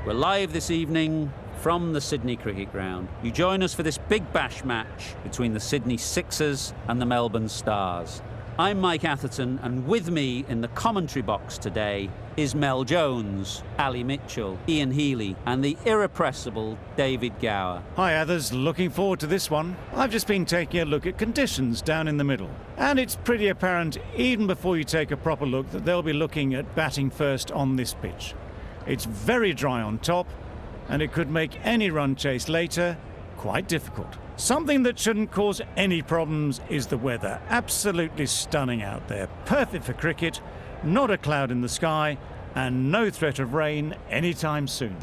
We're live this evening from the Sydney Cricket Ground. You join us for this big bash match between the Sydney Sixers and the Melbourne Stars. I'm Mike Atherton, and with me in the commentary box today is Mel Jones, Ali Mitchell, Ian Healy, and the irrepressible David Gower. Hi Athers, looking forward to this one. I've just been taking a look at conditions down in the middle, and it's pretty apparent even before you take a proper look that they'll be looking at batting first on this pitch. It's very dry on top, and it could make any run chase later quite difficult. Something that shouldn't cause any problems is the weather. Absolutely stunning out there. Perfect for cricket, not a cloud in the sky, and no threat of rain anytime soon.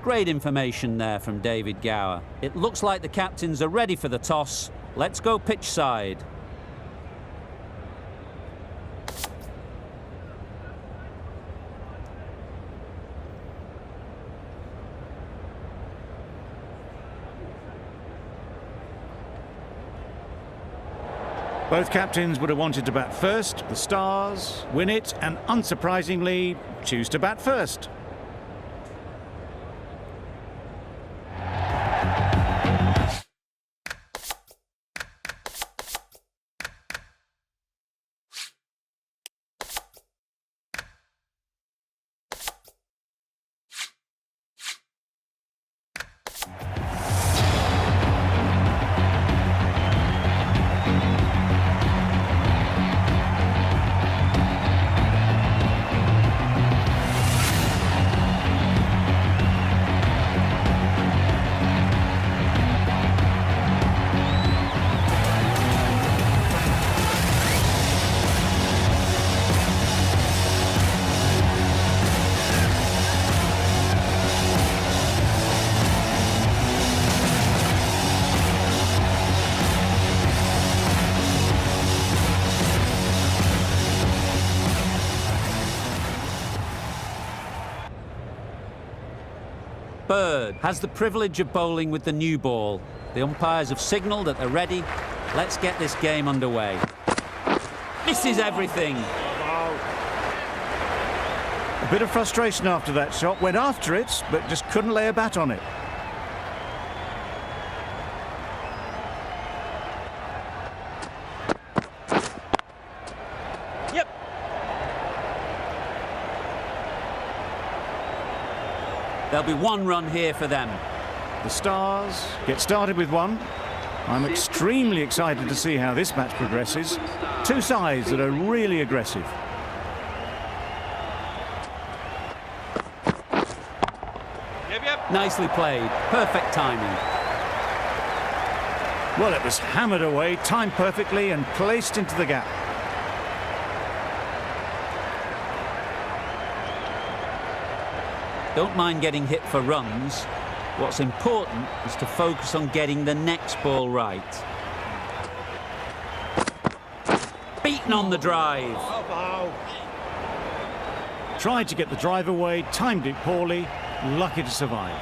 Great information there from David Gower. It looks like the captains are ready for the toss. Let's go pitch side. Both captains would have wanted to bat first. The Stars win it and, unsurprisingly, choose to bat first. Bird has the privilege of bowling with the new ball. The umpires have signalled that they're ready. Let's get this game underway. Misses everything. A bit of frustration after that shot. Went after it, but just couldn't lay a bat on it. There'll be one run here for them. The Stars get started with one. I'm extremely excited to see how this match progresses. Two sides that are really aggressive. Nicely played. Perfect timing. Well, it was hammered away, timed perfectly and placed into the gap. Don't mind getting hit for runs. What's important is to focus on getting the next ball right. Beaten on the drive. Tried to get the drive away, timed it poorly, lucky to survive.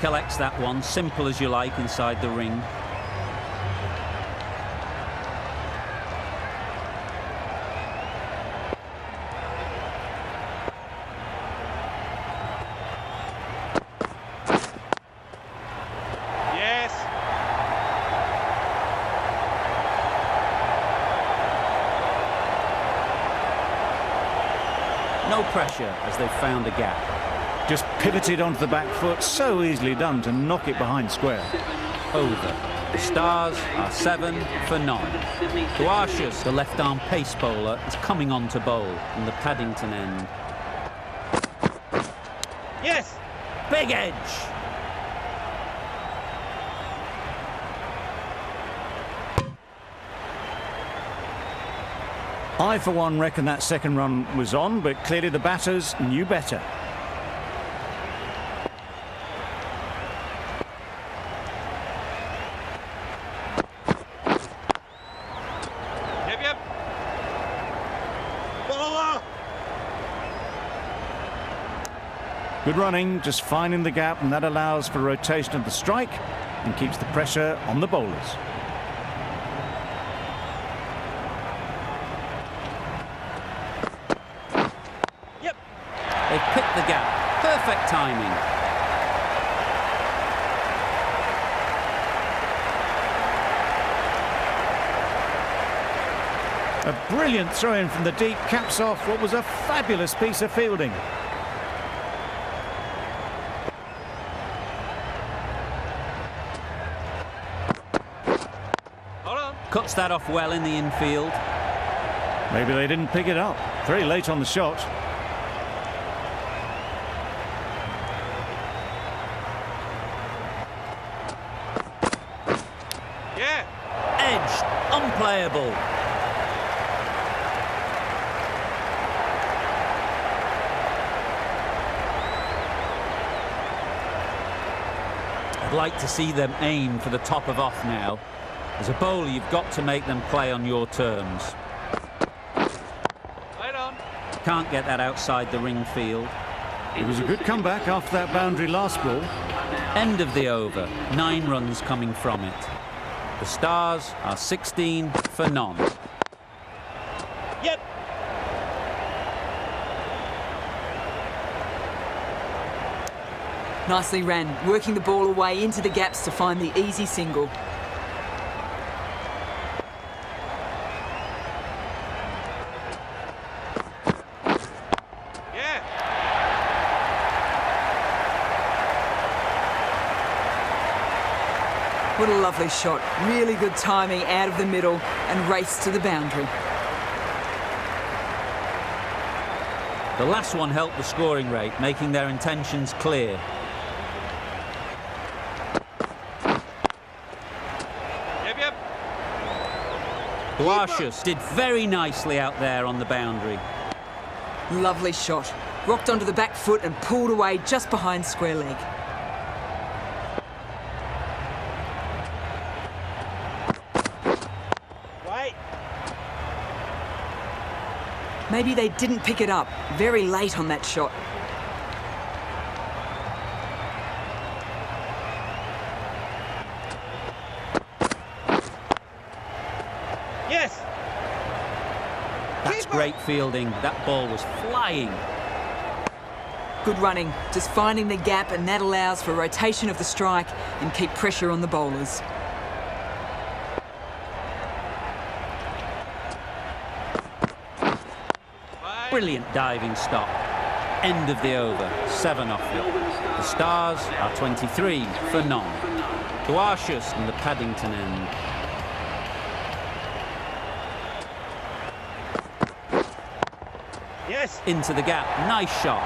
Collects that one, simple as you like, inside the ring. No pressure as they've found a gap. Just pivoted onto the back foot, so easily done to knock it behind square. Over. The Stars are 7 for 9. Duashas, the left-arm pace bowler, is coming on to bowl in the Paddington end. Yes! Big edge! I, for one, reckon that second run was on, but clearly the batters knew better. Yep. Bowler! Good running, just finding the gap, and that allows for rotation of the strike and keeps the pressure on the bowlers. timing. A brilliant throw-in from the deep caps off what was a fabulous piece of fielding. Hold on. Cuts that off well in the infield. Maybe they didn't pick it up. Very late on the shot. Yeah. Edged, unplayable. I'd like to see them aim for the top of off now. As a bowler, you've got to make them play on your terms. Right on. Can't get that outside the ring field. It was a good comeback after that boundary last ball. End of the over. 9 runs coming from it. The Stars are 16 for none. Yep. Nicely ran, working the ball away into the gaps to find the easy single. Yeah. What a lovely shot. Really good timing out of the middle and race to the boundary. The last one helped the scoring rate, making their intentions clear. Yep, yep. Duarcius did very nicely out there on the boundary. Lovely shot. Rocked onto the back foot and pulled away just behind square leg. Right. Maybe they didn't pick it up. Very late on that shot. Yes. That's great fielding. That ball was flying. Good running. Just finding the gap, and that allows for rotation of the strike and keep pressure on the bowlers. Right. Brilliant diving stop. End of the over. 7 off it. The Stars are 23 for none. Duarcius in the Paddington end. Yes. Into the gap. Nice shot.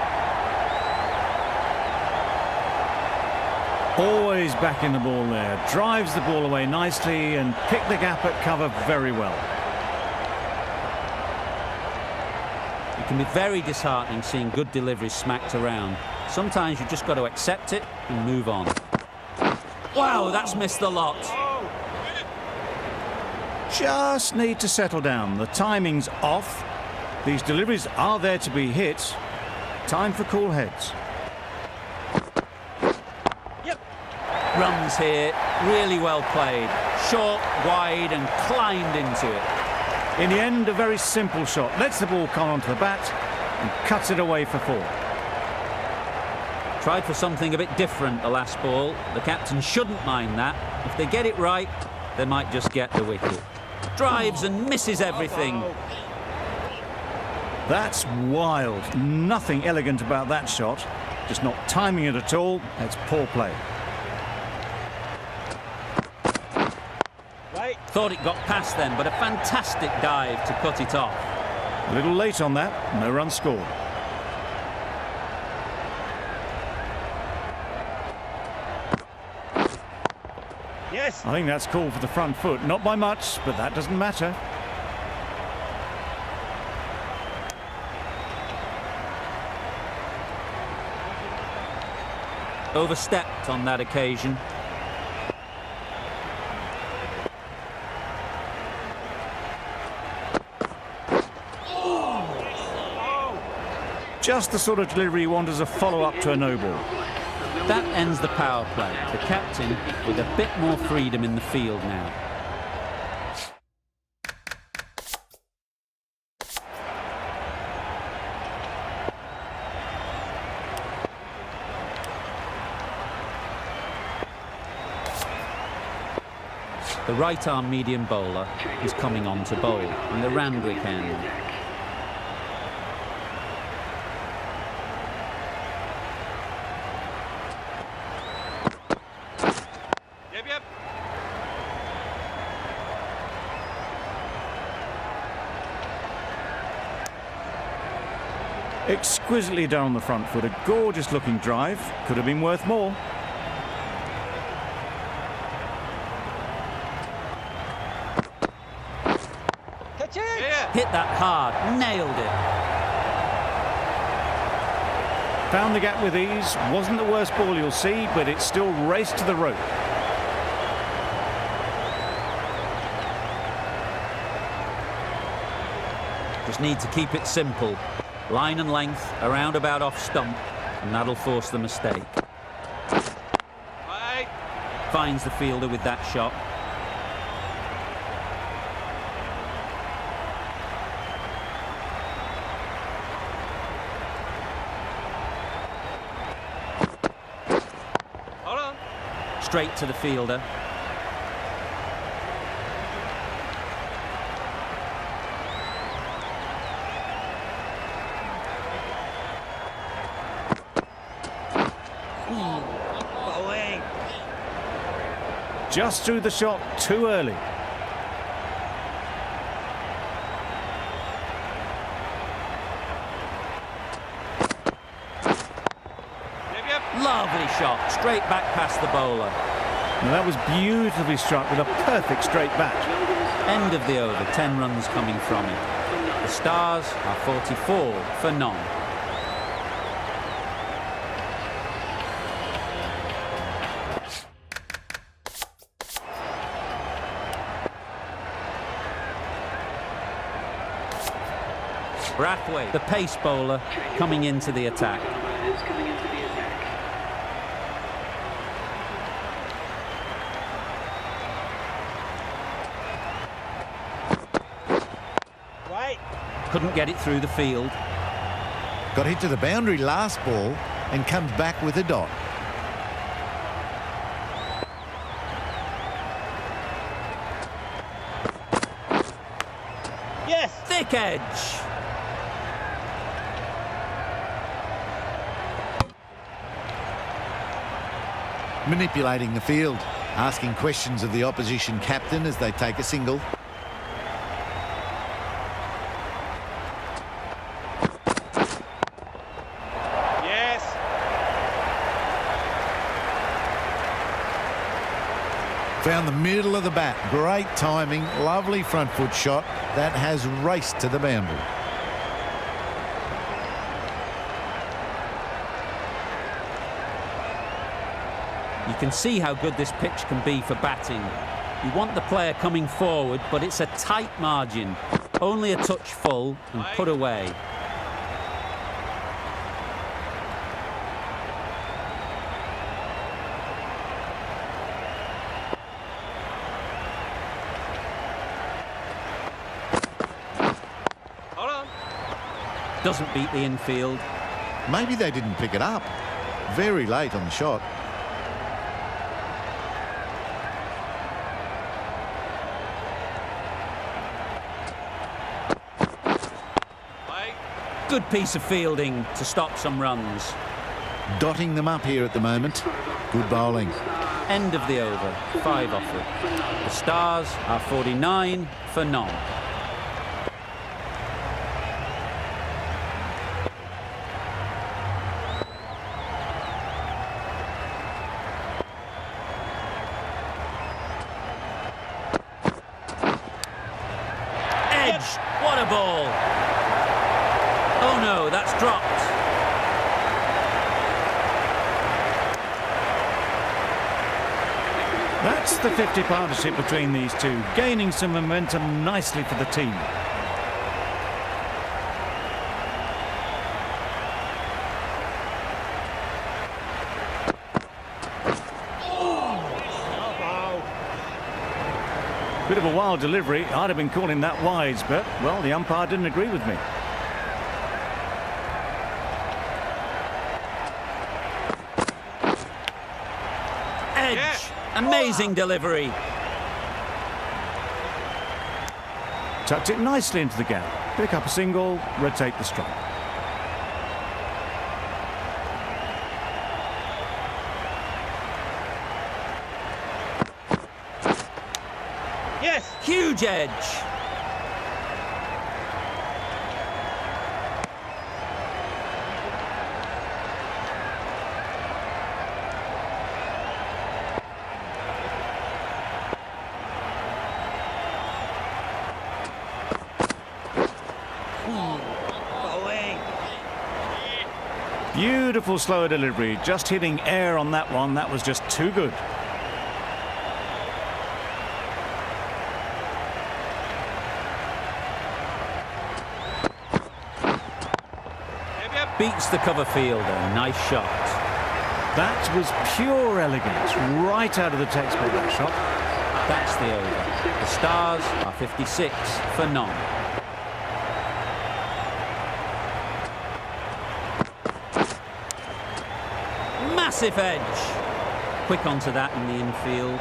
Always backing the ball there. Drives the ball away nicely and picked the gap at cover very well. It can be very disheartening seeing good deliveries smacked around. Sometimes you've just got to accept it and move on. Wow, that's missed the lot. Just need to settle down. The timing's off. These deliveries are there to be hit. Time for cool heads. Yep. Runs here, really well played. Short, wide and climbed into it. In the end, a very simple shot. Lets the ball come onto the bat and cuts it away for 4. Tried for something a bit different the last ball. The captain shouldn't mind that. If they get it right, they might just get the wicket. Drives and misses everything. That's wild. Nothing elegant about that shot. Just not timing it at all. It's poor play. Right. Thought it got past them, but a fantastic dive to cut it off. A little late on that. No run scored. Yes. I think that's called for the front foot. Not by much, but that doesn't matter. Overstepped on that occasion. Just the sort of delivery you want as a follow-up to a no ball. That ends the power play. The captain with a bit more freedom in the field now. The right-arm medium bowler is coming on to bowl in the Randwick end. Yep. Exquisitely done on the front foot. A gorgeous looking drive. Could have been worth more. Catch it! Yeah. Hit that hard, nailed it. Found the gap with ease. Wasn't the worst ball you'll see, but it still raced to the rope. Just need to keep it simple. Line and length, around about off stump, and that'll force the mistake. Right. Finds the fielder with that shot. Hold on. Straight to the fielder. Bowling. Just threw the shot too early. Yep. Lovely shot, straight back past the bowler. And that was beautifully struck with a perfect straight bat. End of the over, 10 runs coming from it. The Stars are 44 for none. Brathwaite, the pace bowler, coming into the attack. Right. Couldn't get it through the field. Got hit to the boundary last ball and comes back with a dot. Yes. Thick edge. Manipulating the field, asking questions of the opposition captain as they take a single. Yes. Found the middle of the bat. Great timing, lovely front foot shot that has raced to the boundary. You can see how good this pitch can be for batting. You want the player coming forward, but it's a tight margin. Only a touch full and put away. Hold on. Doesn't beat the infield. Maybe they didn't pick it up. Very late on the shot. Right. Good piece of fielding to stop some runs. Dotting them up here at the moment. Good bowling. End of the over, 5 offered. The Stars are 49 for none. Edge, what a ball! Oh no, that's dropped. That's the 50 partnership between these two, gaining some momentum nicely for the team. Bit of a wild delivery. I'd have been calling that wise, but, well, the umpire didn't agree with me. Edge, amazing delivery. Tucked it nicely into the gap. Pick up a single, rotate the strike. Yes. Huge edge. Away. Beautiful slower delivery. Just hitting air on that one. That was just too good. Beats the cover fielder. Nice shot. That was pure elegance, right out of the textbook, that shot. That's the over. The Stars are 56 for none. Massive edge. Quick onto that in the infield.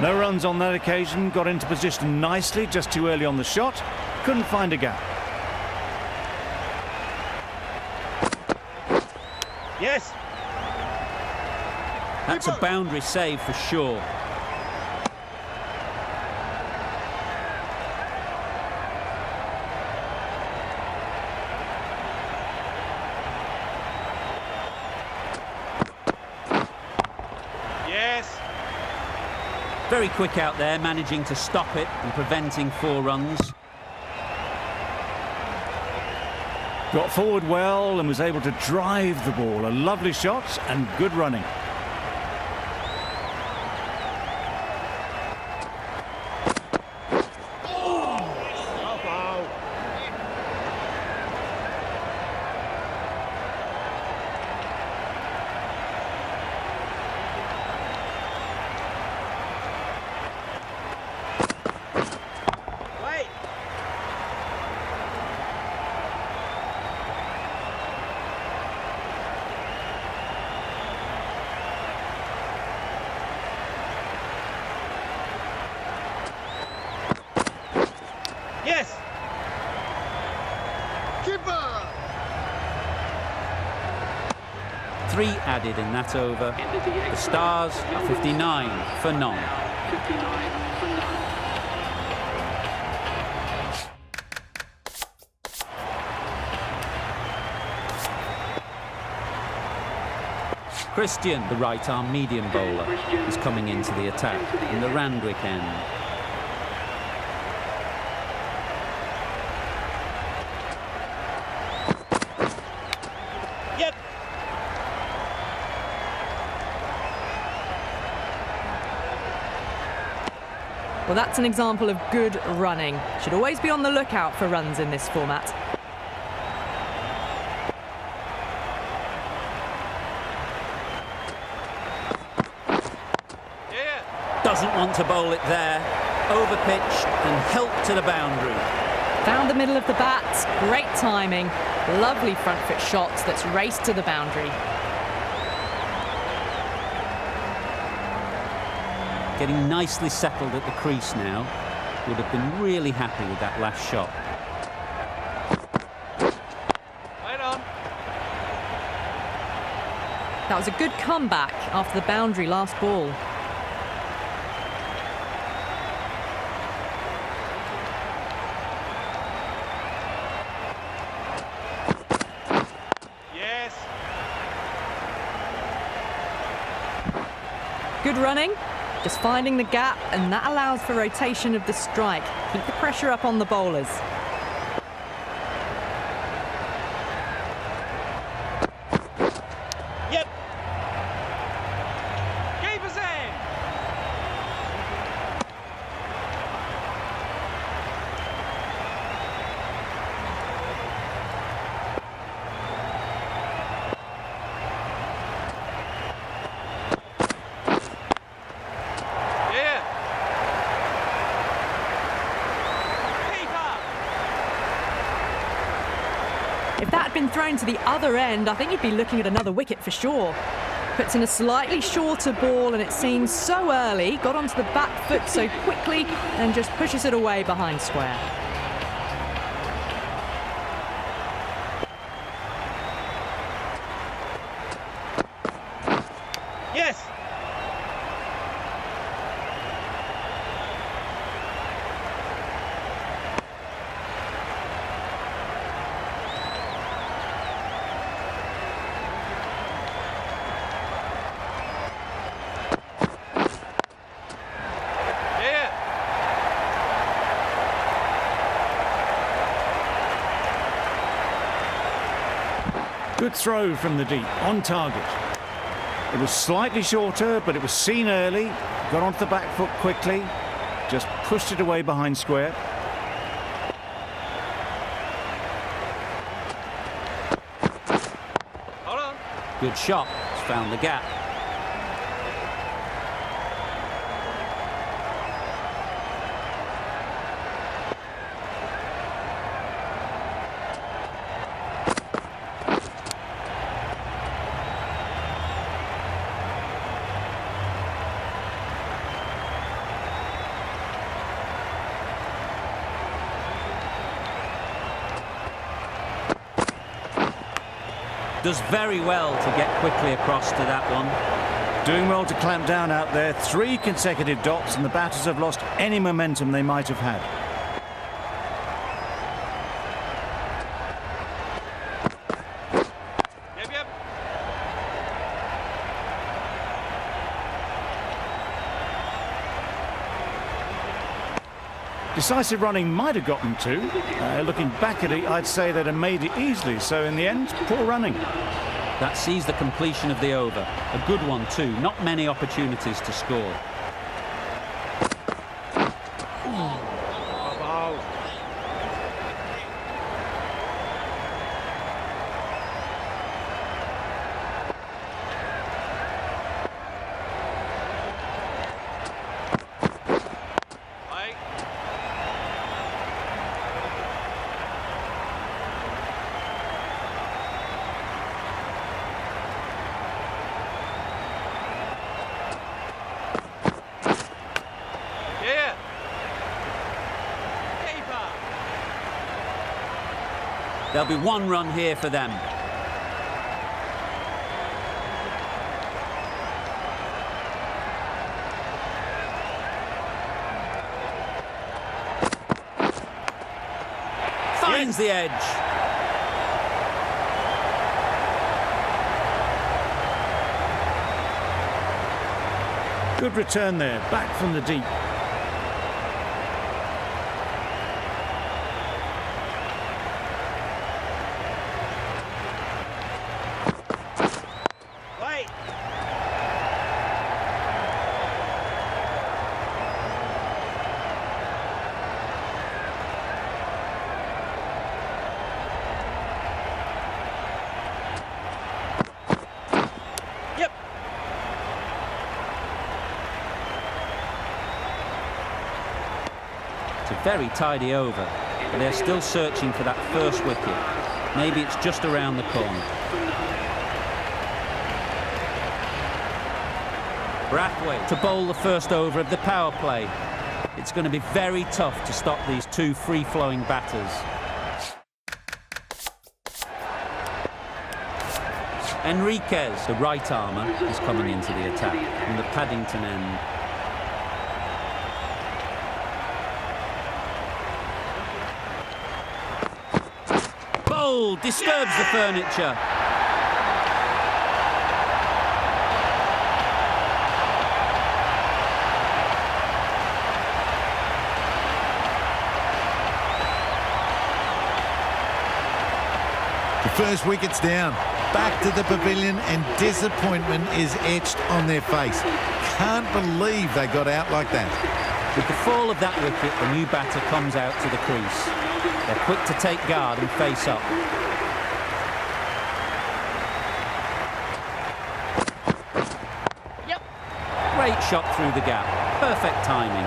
No runs on that occasion. Got into position nicely, just too early on the shot. Couldn't find a gap. Yes. That's a boundary save for sure. Yes. Very quick out there, managing to stop it and preventing 4 runs. Got forward well and was able to drive the ball. A lovely shot and good running. Wait. Yes. Keeper. 3 added in that over. The Stars are 59 for none. Christian, the right-arm medium bowler, is coming into the attack in the Randwick end. Yep. Well, that's an example of good running. Should always be on the lookout for runs in this format. Yeah. Doesn't want to bowl it there. Overpitched and helped to the boundary. Found the middle of the bat. Great timing. Lovely front foot shots that's raced to the boundary. Getting nicely settled at the crease now. Would have been really happy with that last shot. Right on. That was a good comeback after the boundary last ball. Yes. Good running, just finding the gap, and that allows for rotation of the strike. Keep the pressure up on the bowlers. Yep. Keeper's in. Yeah. Keeper. If that had been thrown to the other end, I think you'd be looking at another wicket for sure. Puts in a slightly shorter ball, and it seems so early. Got onto the back foot so quickly and just pushes it away behind square. Good throw from the deep, on target. It was slightly shorter, but it was seen early. Got onto the back foot quickly. Just pushed it away behind square. Hold on. Good shot. It's found the gap. Does very well to get quickly across to that one. Doing well to clamp down out there. 3 consecutive dots, and the batters have lost any momentum they might have had. Yep. Decisive running might have gotten 2. Looking back at it, I'd say they'd have made it easily. So in the end, poor running. That sees the completion of the over. A good one too. Not many opportunities to score. Yeah. Keeper. There'll be 1 run here for them. Finds the edge. Good return there, back from the deep. Wait. Yep. It's a very tidy over, but they're still searching for that first wicket. Maybe it's just around the corner. Brathwaite to bowl the first over of the power play. It's going to be very tough to stop these 2 free-flowing batters. Enriquez, the right armour, is coming into the attack from the Paddington end. Bowl disturbs the furniture. The first wicket's down. Back to the pavilion, and disappointment is etched on their face. Can't believe they got out like that. With the fall of that wicket, the new batter comes out to the crease. They're quick to take guard and face up. Yep. Great shot through the gap. Perfect timing.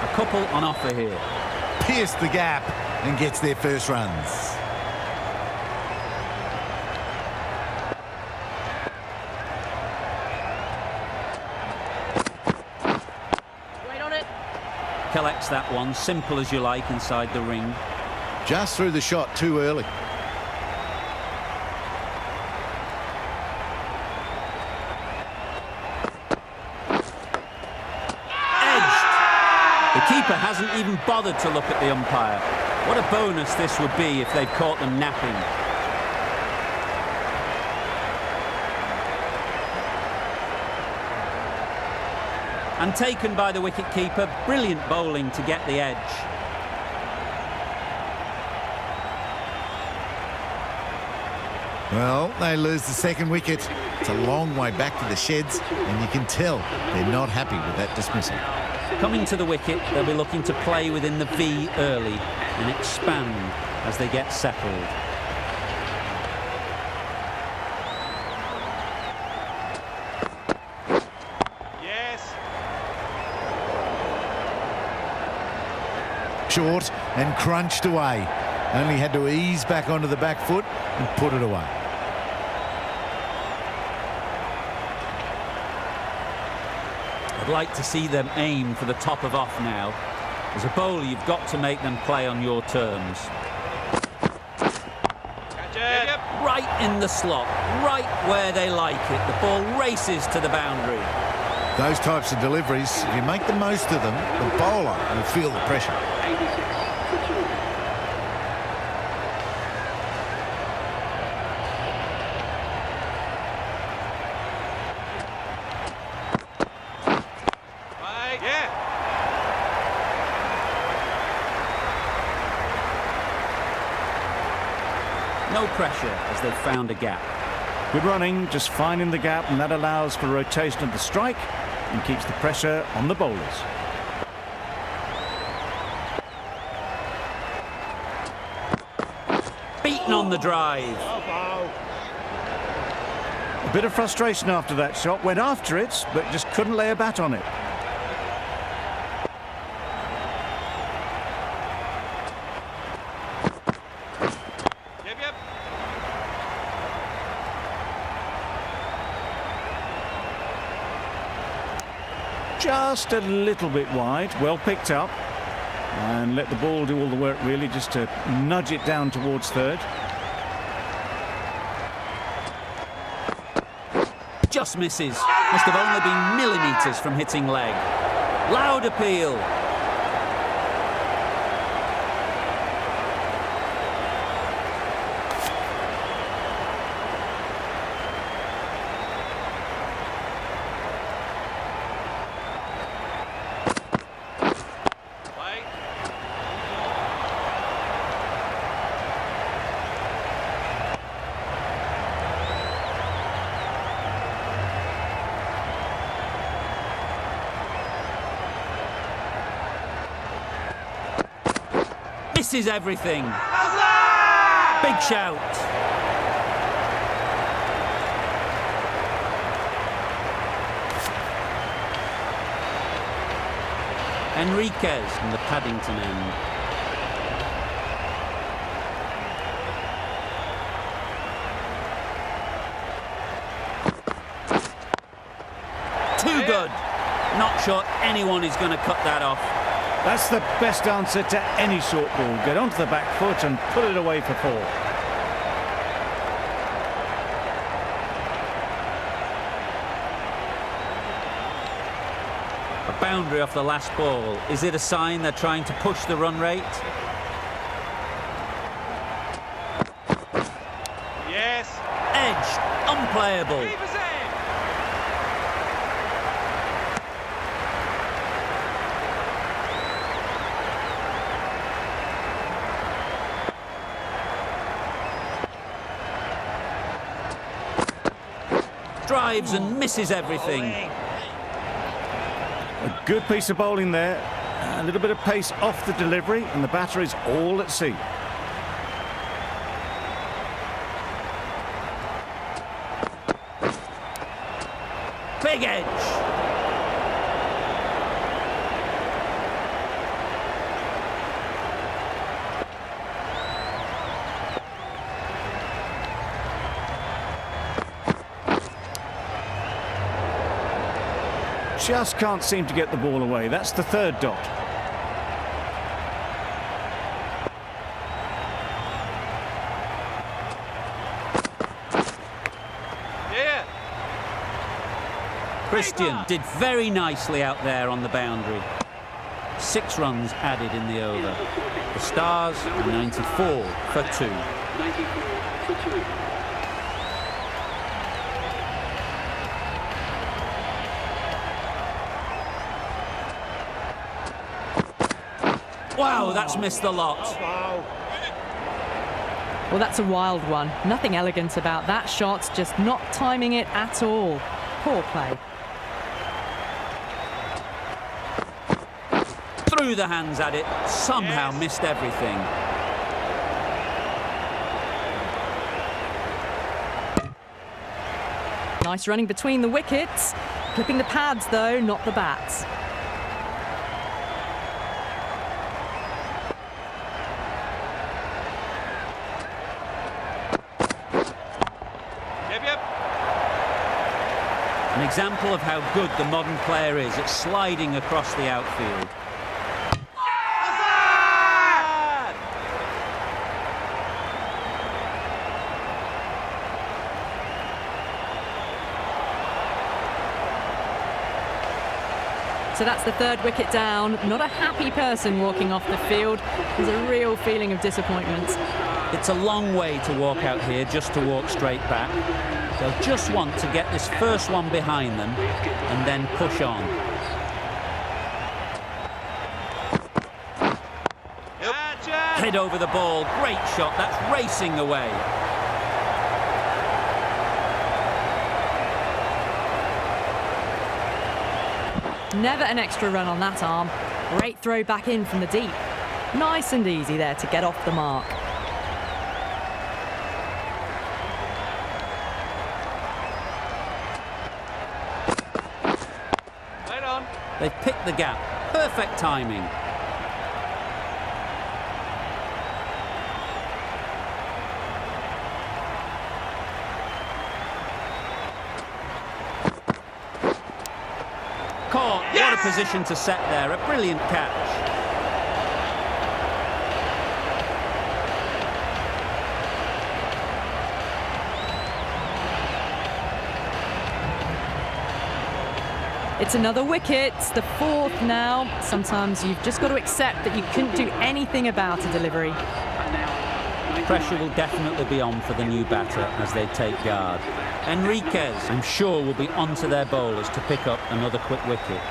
A couple on offer here. Pierced the gap and gets their first runs. Wait on it. Collects that one, simple as you like, inside the ring. Just threw the shot too early. The keeper hasn't even bothered to look at the umpire. What a bonus this would be if they'd caught them napping. And taken by the wicket-keeper. Brilliant bowling to get the edge. Well, they lose the second wicket. It's a long way back to the sheds, and you can tell they're not happy with that dismissal. Coming to the wicket, they'll be looking to play within the V early and expand as they get settled. Short and crunched away. Only had to ease back onto the back foot and put it away. I'd like to see them aim for the top of off now. As a bowler, you've got to make them play on your terms. Right in the slot, right where they like it. The ball races to the boundary. Those types of deliveries, if you make the most of them, the bowler will feel the pressure. 86 for 2. No pressure as they've found a gap. Good running, just finding the gap, and that allows for rotation of the strike and keeps the pressure on the bowlers. Beaten on the drive. A bit of frustration after that shot, went after it, but just couldn't lay a bat on it. Just a little bit wide, well picked up, and let the ball do all the work really, just to nudge it down towards third. Just misses. Must have only been millimetres from hitting leg. Loud appeal. Misses everything. Big shout. Enriquez from the Paddington end. Too good. Not sure anyone is going to cut that off. That's the best answer to any short ball. Get onto the back foot and put it away for 4. A boundary off the last ball. Is it a sign they're trying to push the run rate? Yes. Edged. Unplayable. Drives and misses everything. A good piece of bowling there. A little bit of pace off the delivery, and the batter is all at sea. Big edge. Just can't seem to get the ball away. That's the 3rd dot. Yeah. Christian did very nicely out there on the boundary. 6 runs added in the over. The Stars are 94 for 2. 94 for 2. Wow, that's missed the lot. Well, that's a wild one. Nothing elegant about that shot, just not timing it at all. Poor play. Through the hands at it, somehow missed everything. Nice running between the wickets. Clipping the pads, though, not the bats. Yep. An example of how good the modern player is at sliding across the outfield. So that's the third wicket down. Not a happy person walking off the field. There's a real feeling of disappointment. It's a long way to walk out here just to walk straight back. They'll just want to get this first one behind them and then push on. Head over the ball, great shot, that's racing away. Never an extra run on that arm. Great throw back in from the deep. Nice and easy there to get off the mark. Right on. They've picked the gap, perfect timing. Caught. What a position to set there. A brilliant catch. It's another wicket, the fourth now. Sometimes you've just got to accept that you couldn't do anything about a delivery. Pressure will definitely be on for the new batter as they take guard. Enriquez, I'm sure, will be onto their bowlers to pick up another quick wicket.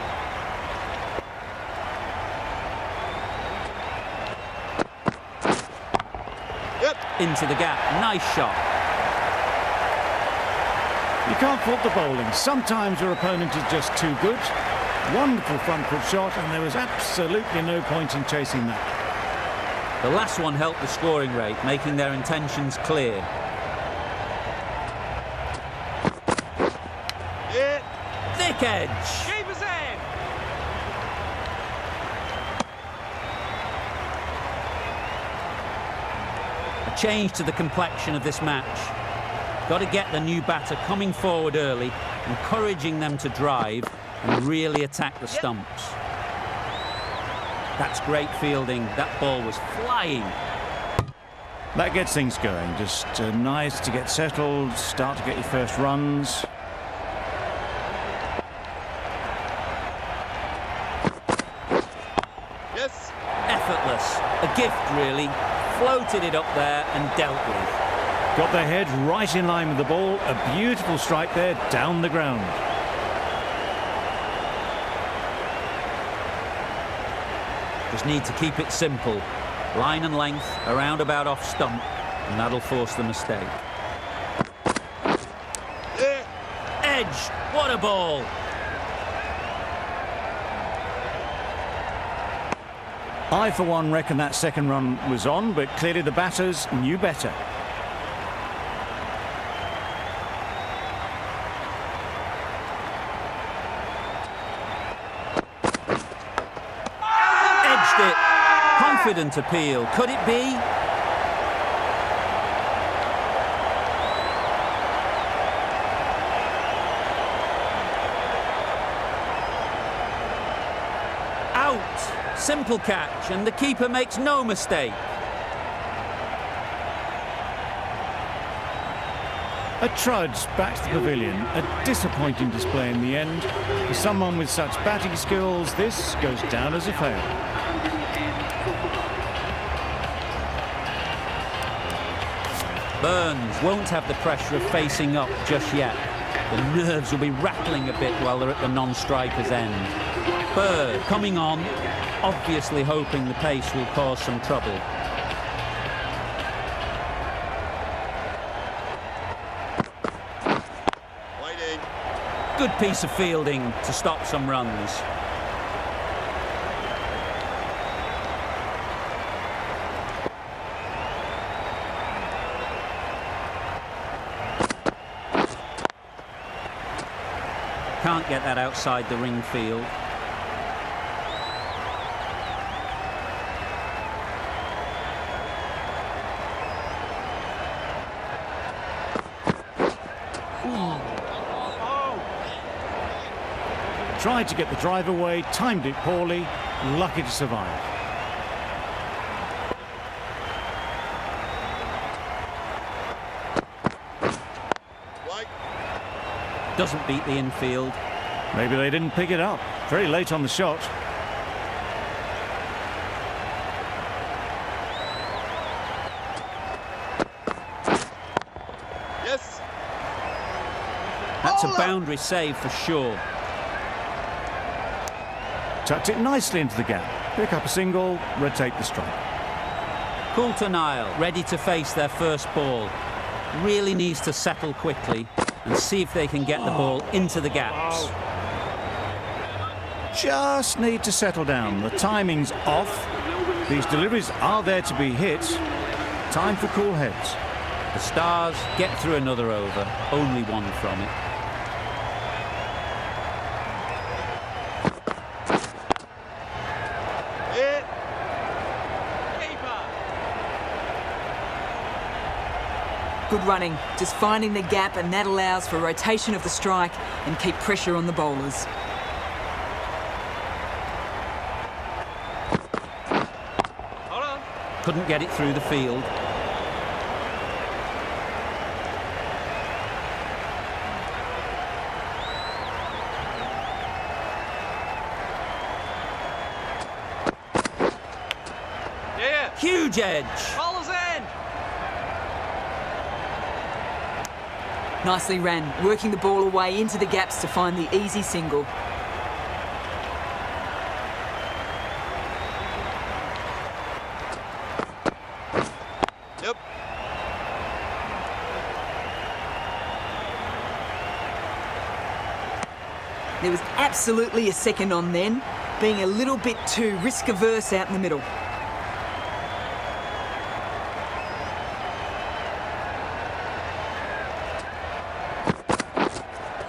Into the gap, nice shot. You can't fault the bowling. Sometimes your opponent is just too good. Wonderful front foot shot, and there was absolutely no point in chasing that. The last one helped the scoring rate, making their intentions clear. Thick edge. Keeper's in. A change to the complexion of this match. Got to get the new batter coming forward early, encouraging them to drive and really attack the stumps. That's great fielding. That ball was flying. That gets things going. Just nice to get settled, start to get your first runs. Yes. Effortless. A gift, really. Floated it up there and dealt with. Got their head right in line with the ball. A beautiful strike there down the ground. Just need to keep it simple. Line and length, a roundabout off stump, and that'll force the mistake. Edge, what a ball! I, for one, reckon that second run was on, but clearly the batters knew better. Confident appeal. Could it be? Out. Simple catch, and the keeper makes no mistake. A trudge back to the pavilion. A disappointing display in the end. For someone with such batting skills, this goes down as a fail. Burns won't have the pressure of facing up just yet. The nerves will be rattling a bit while they're at the non-striker's end. Bird coming on, obviously hoping the pace will cause some trouble. Good piece of fielding to stop some runs. Can't get that outside the ring field. Tried to get the drive away, timed it poorly, lucky to survive. Doesn't beat the infield. Maybe they didn't pick it up. Very late on the shot. Yes. That's a boundary save for sure. Tucked it nicely into the gap. Pick up a single, rotate the strike. Coulter Nile ready to face their first ball. Really needs to settle quickly and see if they can get the ball into the gaps. Just need to settle down. The timing's off. These deliveries are there to be hit. Time for cool heads. The Stars get through another over, only one from it. Hit. Keeper. Good running, just finding the gap, and that allows for rotation of the strike and keep pressure on the bowlers. Hold on. Couldn't get it through the field. Yeah. Huge edge. Bowler's end. Nicely ran, working the ball away into the gaps to find the easy single. Yep. There was absolutely a second on then, being a little bit too risk-averse out in the middle.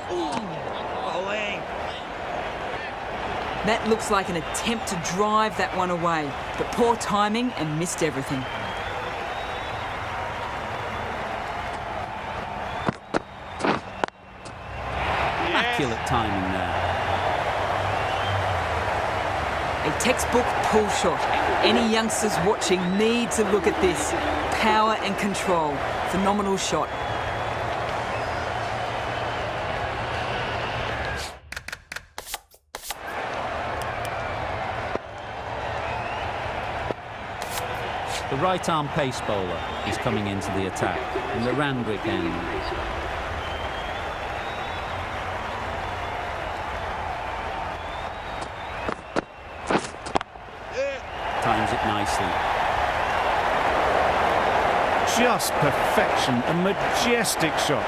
Bowling. That looks like an attempt to drive that one away, but poor timing and missed everything. Immaculate timing there. A textbook pull shot. Any youngsters watching need to look at this. Power and control. Phenomenal shot. The right-arm pace bowler is coming into the attack from the Randwick end. Times it nicely. Just perfection, a majestic shot.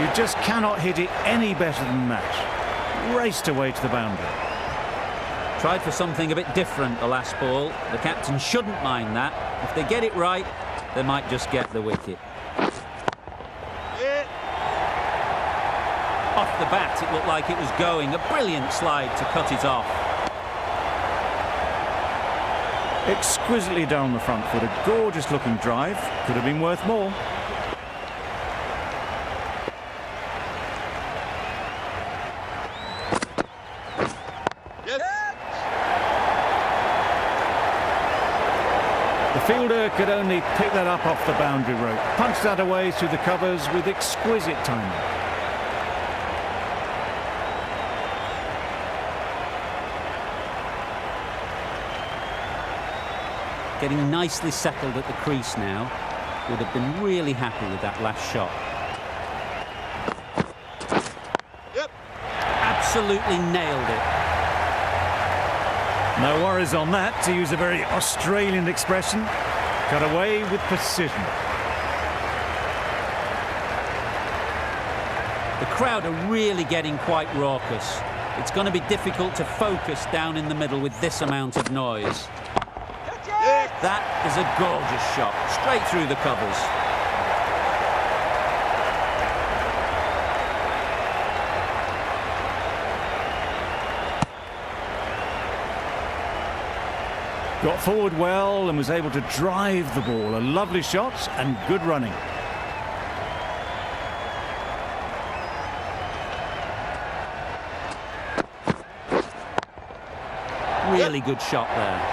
You just cannot hit it any better than that. Raced away to the boundary. Tried for something a bit different the last ball. The captain shouldn't mind that. If they get it right, they might just get the wicket. Hit. Off the bat, it looked like it was going. A brilliant slide to cut it off. Exquisitely down the front foot, a gorgeous looking drive. Could have been worth more. Yes. The fielder could only pick that up off the boundary rope. Punched that away through the covers with exquisite timing. Getting nicely settled at the crease now. Would have been really happy with that last shot. Yep. Absolutely nailed it. No worries on that, to use a very Australian expression. Cut away with precision. The The crowd are really getting quite raucous. It's going to be difficult to focus down in the middle with this amount of noise. That is a gorgeous shot, straight through the covers. Got forward well and was able to drive the ball. A lovely shot and good running. Really good shot there.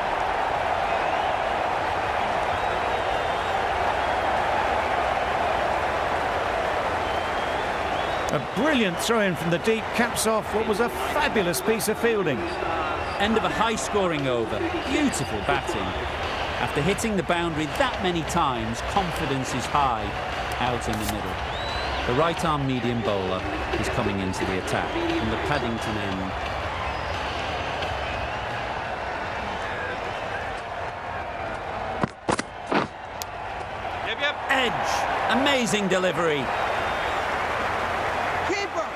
A brilliant throw-in from the deep caps off what was a fabulous piece of fielding. End of a high-scoring over. Beautiful batting. After hitting the boundary that many times, confidence is high out in the middle. The right-arm medium bowler is coming into the attack from the Paddington end. Edge. Amazing delivery. Keeper.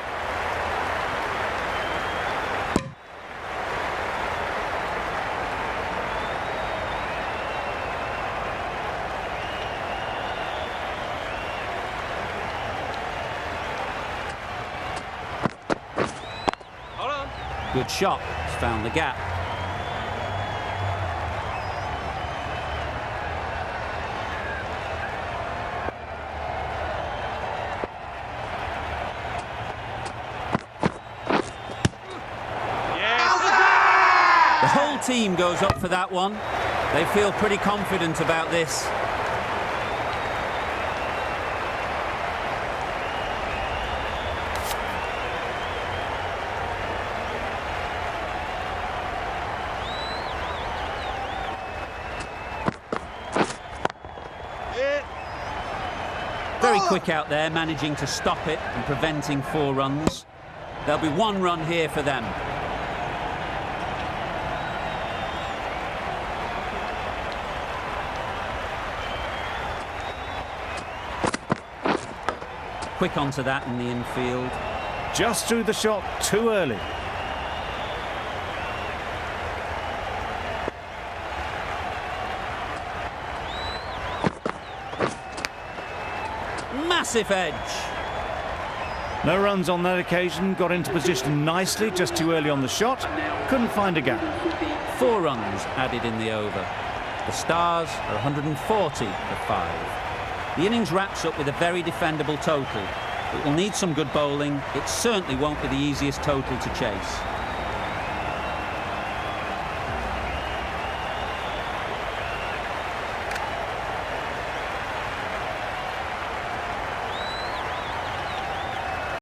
Hold on. Good shot. He's found the gap. The whole team goes up for that one. They feel pretty confident about this. Very quick out there, managing to stop it and preventing 4 runs. There'll be 1 run here for them. Quick onto that in the infield. Just threw the shot too early. Massive edge. No runs on that occasion. Got into position nicely, just too early on the shot. Couldn't find a gap. 4 runs added in the over. The Stars are 140 for 5. The innings wraps up with a very defendable total. It will need some good bowling. It certainly won't be the easiest total to chase.